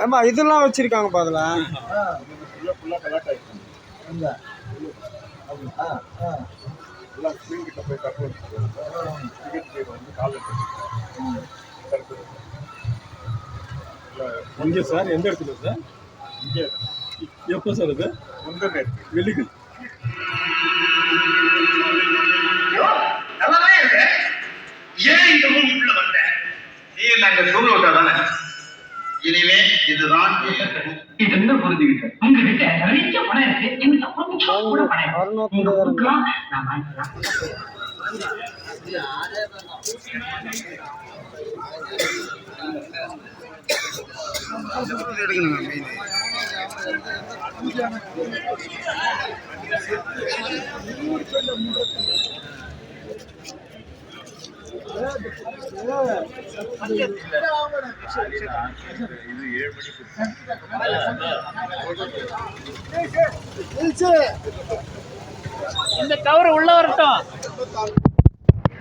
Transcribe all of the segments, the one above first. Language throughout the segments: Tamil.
ஆமா இதெல்லாம் வச்சிருக்காங்க பாதுல இங்கே சார் எந்த இடத்துல சார்? இங்கே எப்போ சார் அது? வெள்ளிக்கு நல்லாதான் இருக்க. ஏன் இந்த ரூமுக்குள்ள வந்த? நீ நாங்க தூங்க விட்டாதானே. இனிமே இதுதான் இது என்ன புரிஞ்சுக்கிட்ட? உங்ககிட்ட நிறைய பணம் இருக்கு. எனக்கு கொஞ்சம் கூட பணம் இருக்கு. நீங்க கொடுக்கலாம், நான் வாங்கிக்கலாம். எடுக்கணும் மீன் இந்த கவரை உள்ள வரட்டும்.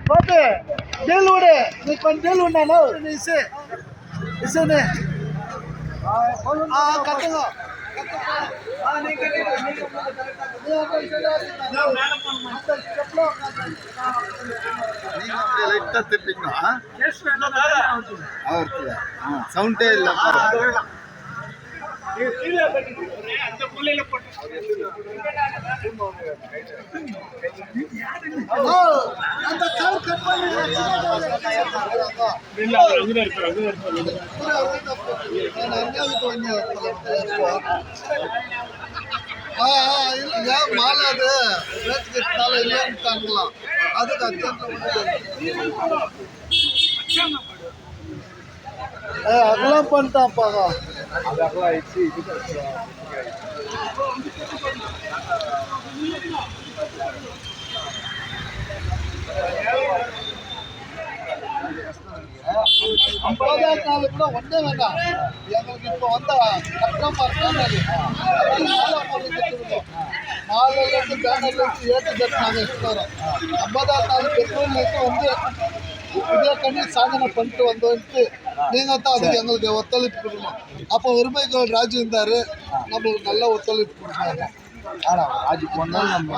பாத்து டேல் ஓடு நீ கொஞ்ச டேல் உண்டானோ நீ இசனே கத்துங்க சவுண்டே இல்ல அந்த மூலையில போட்டு அந்த கவர் கட் பண்ணி மாலை அது ரேட்னால இல்லைன்னுட்டாங்களாம். அதுக்கு அதெல்லாம் பண்ணிட்டான்ப்பாங்க. அதெல்லாம் ஆயிடுச்சு இது ஐம்பதாம் நாள் கூட ஒன்றே வேண்டாம். எங்களுக்கு இப்போ வந்த கட்டணம் மாலையிலேருந்து பேனர்லேருந்து ஏற்றுதட்டு நாங்கள் எடுத்து வரோம். 50ஆம் நாள் பெட்ரோல்லேருந்து வந்து இதே கண்ணி சாதனை பண்ணிட்டு வந்தோன்ட்டு நீங்கள் தான் அதுக்கு எங்களுக்கு ஒத்துழைப்பு கொடுக்கணும். அப்போ உரிமைகள் ராஜு இருந்தார், நம்மளுக்கு நல்ல ஒத்துழைப்பு கொடுத்தாங்க. ஆனால் ராஜு போனால் நம்ம